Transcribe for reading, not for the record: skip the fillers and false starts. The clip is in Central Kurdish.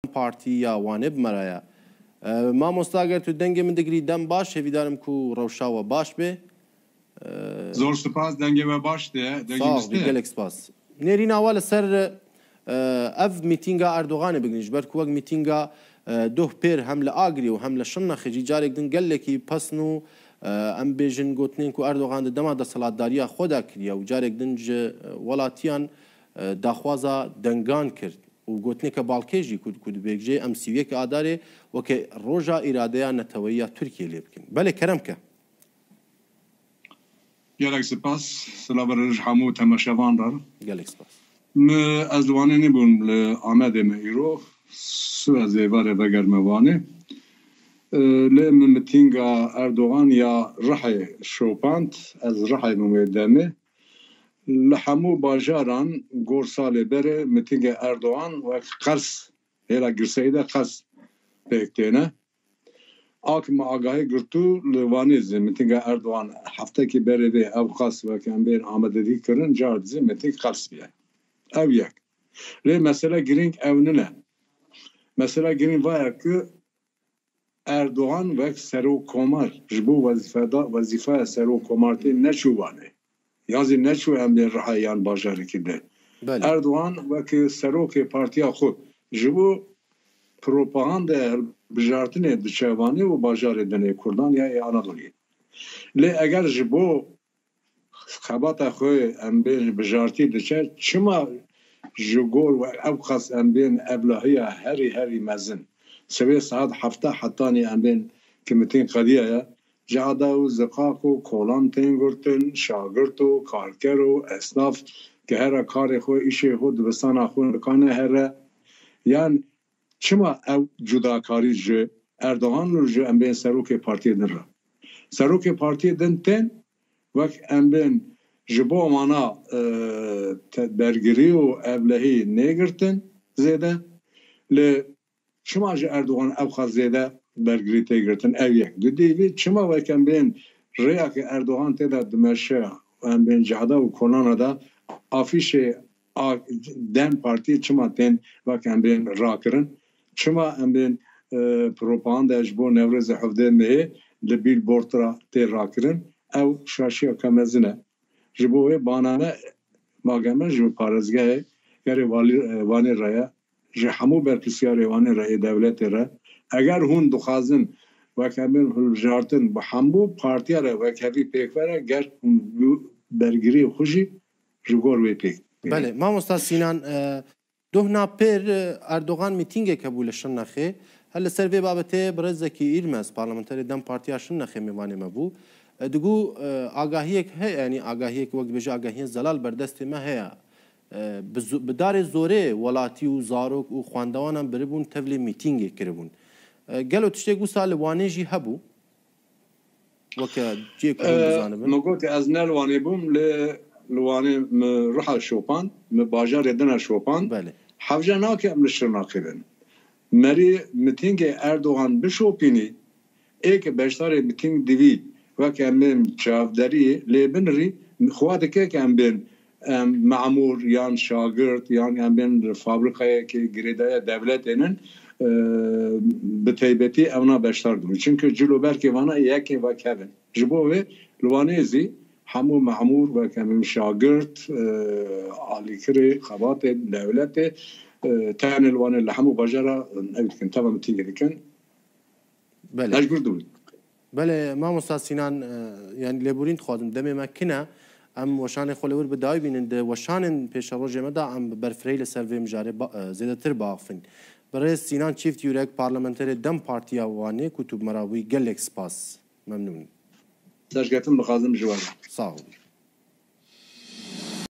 پارتی یا وانه بمرایا ما مستاگر تو دنگ من دگری دم باش هیدارم کو روشا و باش به زور سپاس دنگ و باش ده دنگ مسته گلک سپاس نرین اول سر اف میتینگا اردوغان بگنیش بر کوگ میتینگا دوه پیر هم لآگری و هم لشن خجی جارک دن گلکی پسنو ام بیجن گوتنین کو اردوغان دما د سلطداریا خدا کړیا او جارک دنج ولاتیان داخوازا دنگان کرد و گوتنی که بالکیجی کود بیگجی ام سیویه که آداره و که روژا اراده نتویه ترکیه لی بکن بله کرم که گلک سپاس سلام برش حمو تماشاوان دار گلک سپاس از دوانه نبون لآمد ایرو سو از ایواره بگر موانه لم متینگا اردوغان یا رحی شوپانت از رحی ممیدمه لحمو باجاران گور سال بره متینگ اردوغان و قرص هلا گرسیده قرص بکتینه آک ما آگاهی گرتو لوانیز متینگ اردوغان هفته که بره به او قرص و کم بین آمدگی کرن جاردزی متینگ قرص بیه او یک لی مسئله گرینگ او نه مسئله گرینگ وایه که اردوغان و سرو کمار جبو وظیفه سرو کمارتی نشوانه یازی نشو هم به رهایان باجاری کده اردوغان و که سروک پارتیا خود جبو پروپاگاندا بجارتنه دچوانی و باجار دنه کردان یا آنادولی لی اگر جبو خبات خوی ام بین بجارتی دچه چما جگور و ابخص ام بین ابلاهی هری مزن سوی ساعت هفته حتانی ام بین کمیتین قضیه جاده و زقاق و کولان تنگرتن شاگرد و کارگر و اصناف که هر کار خو ایشه خود بستان خون بکنه هر یعنی چما او جداکاری جو اردوغان رو جو ام بین سروک پارتی دن را سروک پارتی دن تن وقت ام بین جبو مانا برگری و ابلهی نگرتن زیده ل چما جو اردوغان او خواست زیده برگری تگرتن او یک دو دیوی چما وکم بین ریا که اردوغان تیدا دمشه و بین جهده و کنانه دا آفیش دن پارتی چما تین وکم بین را کرن چما ام بین پروپاگاندا جبو نورز حفظه مه لبیل بورترا تی را کرن او شاشی کمزنه جبوه بانانه ماگمه جبو پارزگاه گره وانی رaya جه همو برپسیاری وانی رای دولت را اگر هون دخوازن و کامل هلجارتن با همو پارتیا را و کبی پیکوره گر برگری خوشی جگور وی پیک بله ما مستاد سینان دوهنا پر اردوغان میتینگ کبولشن نخه هل سروی بابته برز زکی ایرمز پارلمانتری دم پارتیاشن نخه میوانه مبو دگو آگاهی که یعنی آگاهی که وقت بجا آگاهی زلال بردست ما هیا بدار زوره ولاتی و زاروک و خواندوانم بربون تولی میتینگ کربون گلو تشتی گوسا لوانه جی هبو وکا جی کنون بزانبن مگوتی از نلوانه بوم لوانه روح شوپان باجار دنا شوپان بله حوجه ناکه امن شرناقی بن مری میتینگ اردوغان بشوپینی ایک بشتار میتینگ دیوی وکا من چافداری لیبنری خواهد که ام بین معمور یان شاگرد یان ام بین فابریکه که گریدای دولت اینن به تایبتی اونا بشتر دونن چونکه جلو برکی وانا یکی و کبن جبوه لوانه زی همو معمور و کمیم شاگرد آلیکر خبات دولت تان لوانه لحمو باجرا نبید کن تبا متینگه دکن بله نجبر دون بله ما مستاد سینان یعنی لبورین خواهدم دمی مکنه ام وشان خلور بدای بینند وشان پیش روز مدا ام برفریل سروی مجاره زیاده تر باقفن برای سینان چیفت یورک پارلمانتری دم پارتیا وانه کتب مراوی گلک سپاس ممنون سرجگتم بخازم جوانه صاحب